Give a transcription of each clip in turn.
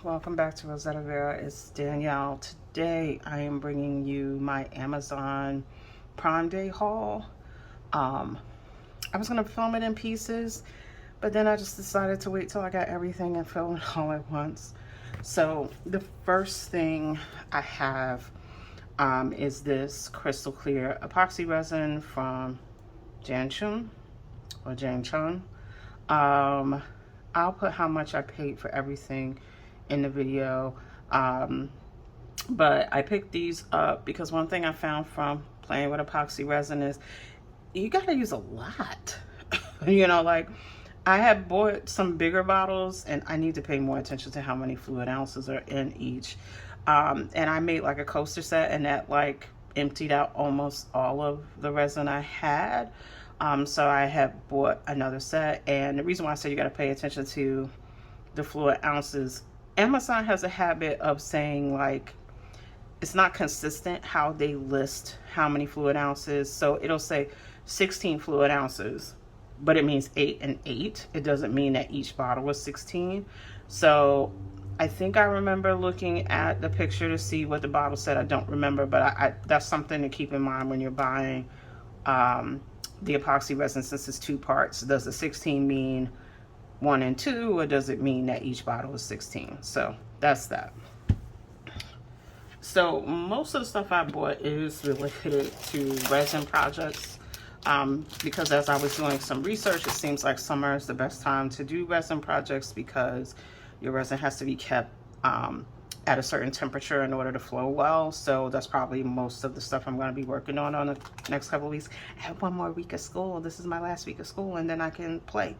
Welcome back to Rosetta Vera. It's Danielle. Today I am bringing you my Amazon Prime Day haul. I was going to film it in pieces, but then I just decided to wait till I got everything and film it all at once. So the first thing I have is this crystal clear epoxy resin from Janchun or Janchun. I'll put how much I paid for everything in the video. But I picked these up because one thing I found from playing with epoxy resin is you gotta use a lot. Like I had bought some bigger bottles and I need to pay more attention to how many fluid ounces are in each. And I made like a coaster set and that like emptied out almost all of the resin I had. So I have bought another set, and the reason why I say you got to pay attention to the fluid ounces, Amazon has a habit of saying like it's not consistent how they list how many fluid ounces. So it'll say 16 fluid ounces, but it means 8 and 8. It doesn't mean that each bottle was 16. So I think I remember looking at the picture to see what the bottle said. I don't remember, but I that's something to keep in mind when you're buying the epoxy resin. Since it's two parts, does the 16 mean 1 and 2, or does it mean that each bottle is 16? So that's that. So most of the stuff I bought is related to resin projects, because as I was doing some research, it seems like summer is the best time to do resin projects because your resin has to be kept at a certain temperature in order to flow well. So that's probably most of the stuff I'm going to be working on the next couple of weeks. I have one more week of school. This is my last week of school, and then I can play.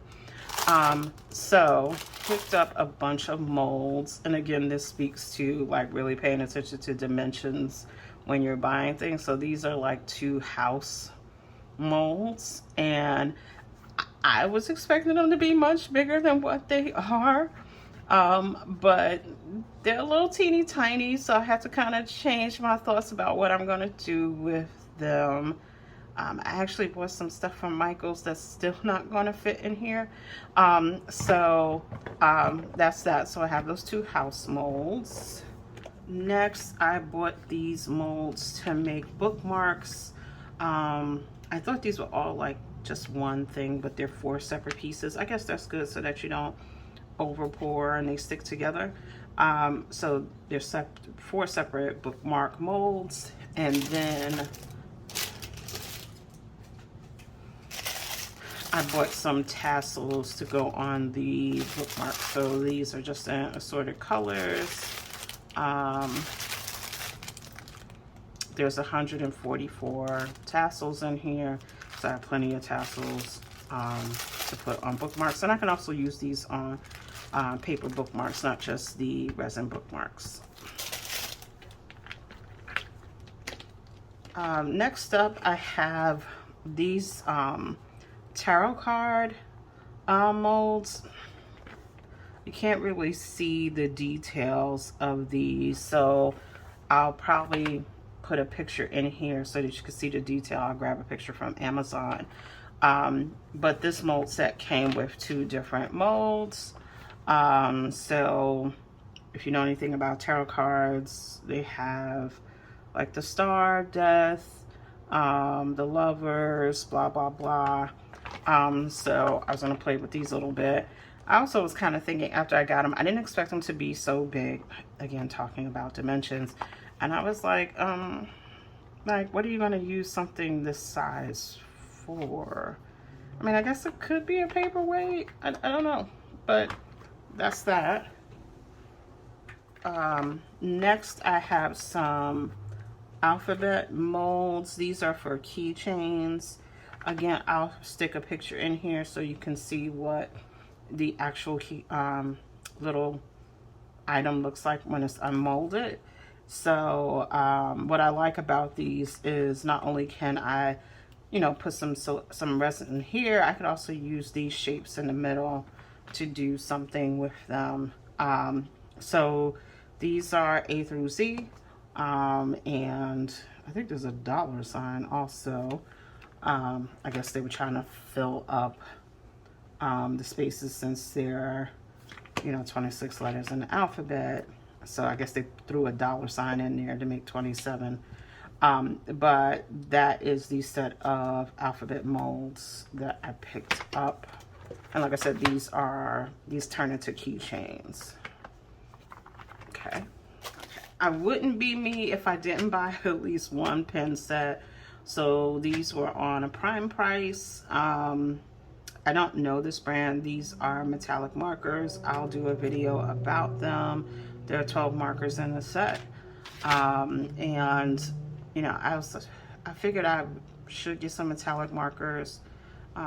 So picked up a bunch of molds, and again, this speaks to like really paying attention to dimensions when you're buying things. So these are like 2 house molds, and I was expecting them to be much bigger than what they are. But they're a little teeny tiny, so I have to kind of change my thoughts about what I'm going to do with them. I actually bought some stuff from Michael's that's still not going to fit in here. That's that. So I have those 2 house molds. Next, I bought these molds to make bookmarks. I thought these were all like just one thing, but they're 4 separate pieces. I guess that's good so that you don't over pour and they stick together. So there's 4 separate bookmark molds, and then I bought some tassels to go on the bookmark. So these are just in assorted colors. There's 144 tassels in here, so I have plenty of tassels to put on bookmarks, and I can also use these on paper bookmarks, not just the resin bookmarks. Next up, I have these tarot card molds. You can't really see the details of these, so I'll probably put a picture in here so that you can see the detail. I'll grab a picture from Amazon. But this mold set came with 2 different molds. So if you know anything about tarot cards, they have like the Star, Death, the Lovers, blah, blah, blah. So I was going to play with these a little bit. I also was kind of thinking after I got them, I didn't expect them to be so big. Again, talking about dimensions. And I was like, what are you going to use something this size for? I mean, I guess it could be a paperweight. I don't know, but that's that. Next, I have some alphabet molds. These are for keychains. Again, I'll stick a picture in here so you can see what the actual key, little item looks like when it's unmolded. So what I like about these is not only can I put some resin in here, I could also use these shapes in the middle to do something with them. So these are A through Z, and I think there's a $sign also. I guess they were trying to fill up the spaces since they're you know, 26 letters in the alphabet. So I guess they threw a $sign in there to make 27. But that is the set of alphabet molds that I picked up. And like I said, these turn into keychains. Okay. I wouldn't be me if I didn't buy at least one pen set. So these were on a prime price. I don't know this brand. These are metallic markers. I'll do a video about them. There are 12 markers in the set. And you know, I figured I should get some metallic markers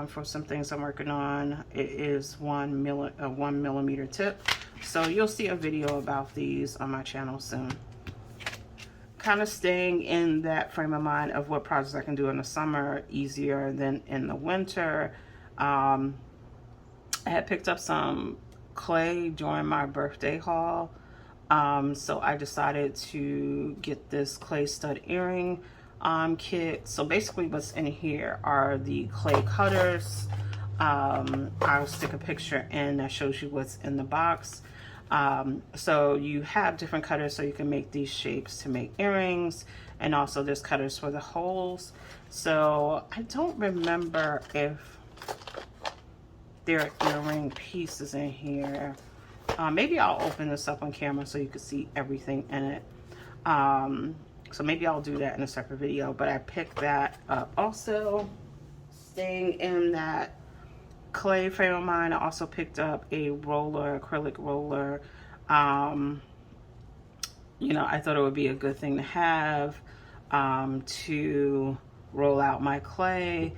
for some things I'm working on. It is 1 millimeter tip. So you'll see a video about these on my channel soon. Kind of staying in that frame of mind of what projects I can do in the summer easier than in the winter. I had picked up some clay during my birthday haul. So I decided to get this clay stud earring kit. So basically what's in here are the clay cutters. I'll stick a picture in that shows you what's in the box. So you have different cutters so you can make these shapes to make earrings, and also there's cutters for the holes. So I don't remember if there are earring pieces in here. Maybe I'll open this up on camera so you can see everything in it. So maybe I'll do that in a separate video, but I picked that up. Also, staying in that clay frame of mind, I also picked up a roller, acrylic roller. You know, I thought it would be a good thing to have to roll out my clay.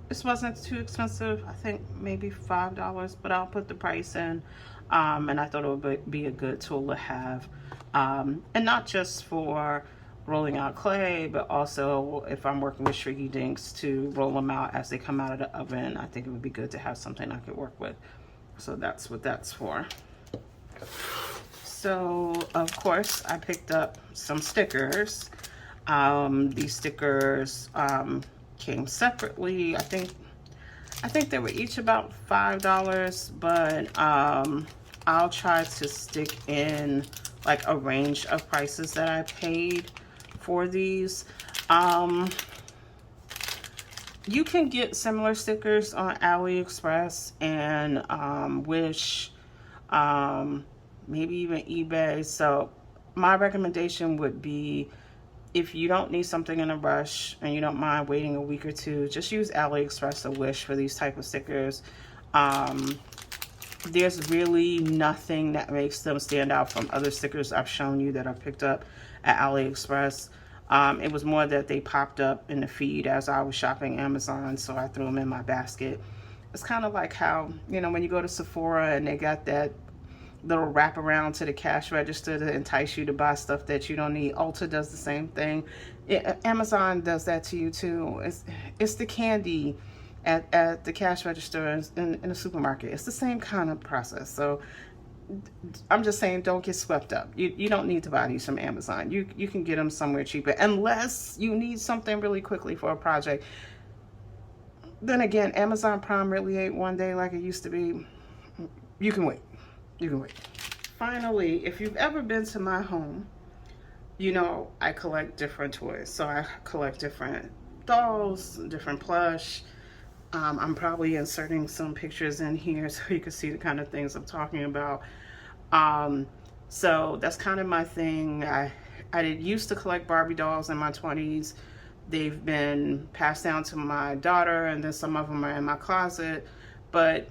This wasn't too expensive. I think maybe $5, but I'll put the price in. And I thought it would be a good tool to have. And not just for rolling out clay, but also if I'm working with Shriggy Dinks to roll them out as they come out of the oven. I think it would be good to have something I could work with. So that's what that's for. So of course I picked up some stickers. These stickers came separately. I think they were each about $5, but I'll try to stick in like a range of prices that I paid for these. You can get similar stickers on AliExpress and Wish, maybe even eBay. So my recommendation would be, if you don't need something in a rush and you don't mind waiting a week or two, just use AliExpress or Wish for these type of stickers. There's really nothing that makes them stand out from other stickers I've shown you that I picked up at AliExpress. It was more that they popped up in the feed as I was shopping Amazon, so I threw them in my basket. It's kind of like how, you know, when you go to Sephora and they got that little wraparound to the cash register to entice you to buy stuff that you don't need. Ulta does the same thing. Amazon does that to you too. It's the candy at the cash register in the supermarket. It's the same kind of process. So I'm just saying, don't get swept up. You don't need to buy these from Amazon. You can get them somewhere cheaper, unless you need something really quickly for a project. Then again, Amazon Prime really ain't one day like it used to be. You can wait. You can wait. Finally, if you've ever been to my home, you know I collect different toys. So I collect different dolls, different plush. I'm probably inserting some pictures in here so you can see the kind of things I'm talking about. So that's kind of my thing. I used to collect Barbie dolls in my 20s. They've been passed down to my daughter, and then some of them are in my closet. But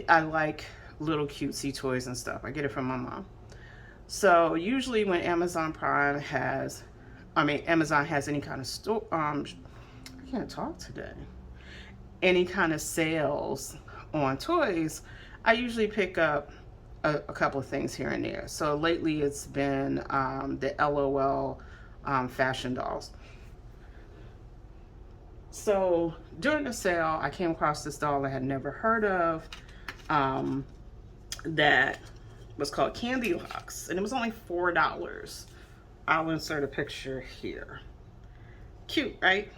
I like little cutesy toys and stuff. I get it from my mom. So usually when Amazon has any kind of store, I can't talk today. Any kind of sales on toys, I usually pick up a couple of things here and there. So lately it's been the LOL fashion dolls. So during the sale, I came across this doll I had never heard of that was called Candy Locks, and it was only $4. I'll insert a picture here. Cute, right?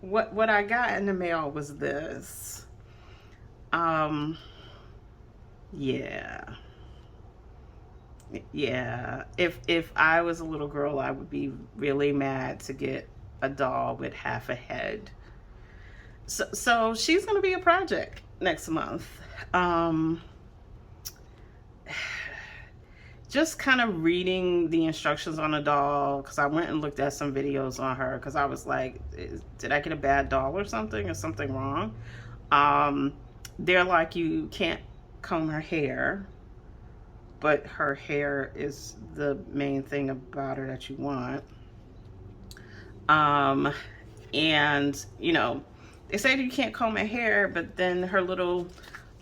What I got in the mail was this. Um, yeah. Yeah. If I was a little girl, I would be really mad to get a doll with half a head. So she's gonna be a project next month. Um, just kind of reading the instructions on a doll, because I went and looked at some videos on her, because I was like, did I get a bad doll or something? Is something wrong? Um, they're like, you can't comb her hair, but her hair is the main thing about her that you want. Um, and, you know, they say that you can't comb her hair, but then her little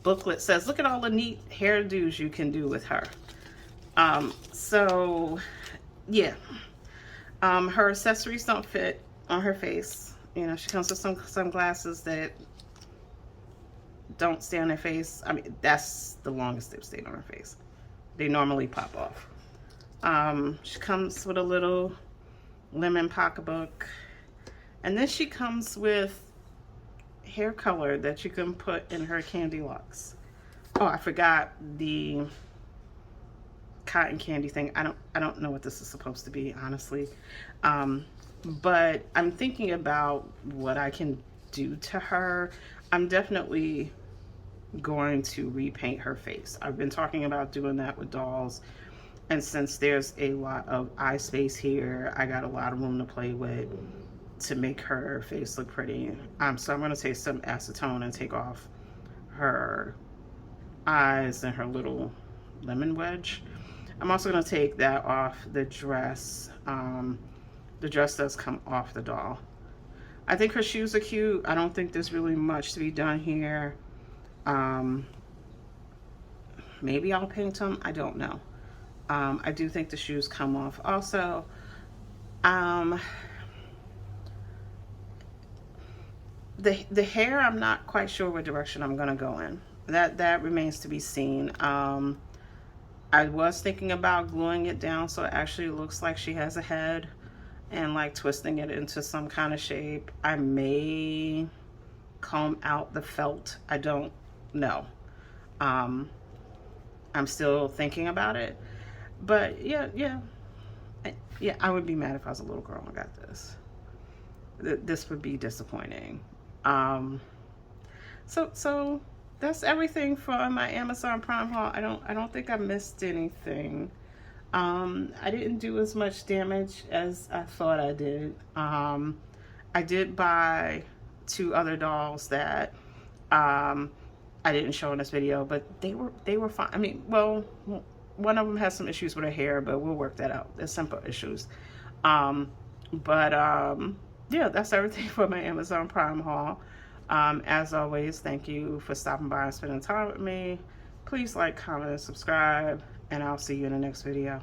booklet says, look at all the neat hairdos you can do with her. So yeah, her accessories don't fit on her face. You know, she comes with some sunglasses that don't stay on her face. I mean, that's the longest they've stayed on her face. They normally pop off. She comes with a little lemon pocketbook, and then she comes with hair color that you can put in her candy locks. Oh, I forgot the cotton candy thing. I don't know what this is supposed to be, honestly. But I'm thinking about what I can do to her. I'm definitely going to repaint her face. I've been talking about doing that with dolls, and since there's a lot of eye space here, I got a lot of room to play with to make her face look pretty. So I'm going to take some acetone and take off her eyes and her little lemon wedge. I'm also going to take that off the dress. The dress does come off the doll. I think her shoes are cute. I don't think there's really much to be done here. Maybe I'll paint them. I don't know. I do think the shoes come off also. The hair, I'm not quite sure what direction I'm going to go in. That remains to be seen. I was thinking about gluing it down so it actually looks like she has a head, and like twisting it into some kind of shape. I may comb out the felt. I don't know. I'm still thinking about it. But yeah, I would be mad if I was a little girl and got this. This would be disappointing. So that's everything for my Amazon Prime haul. I don't think I missed anything. I didn't do as much damage as I thought I did. I did buy 2 other dolls that I didn't show in this video, but they were fine. I mean, well, one of them has some issues with her hair, but we'll work that out. They're simple issues. Yeah, that's everything for my Amazon Prime haul. As always, thank you for stopping by and spending time with me. Please like, comment, and subscribe, and I'll see you in the next video.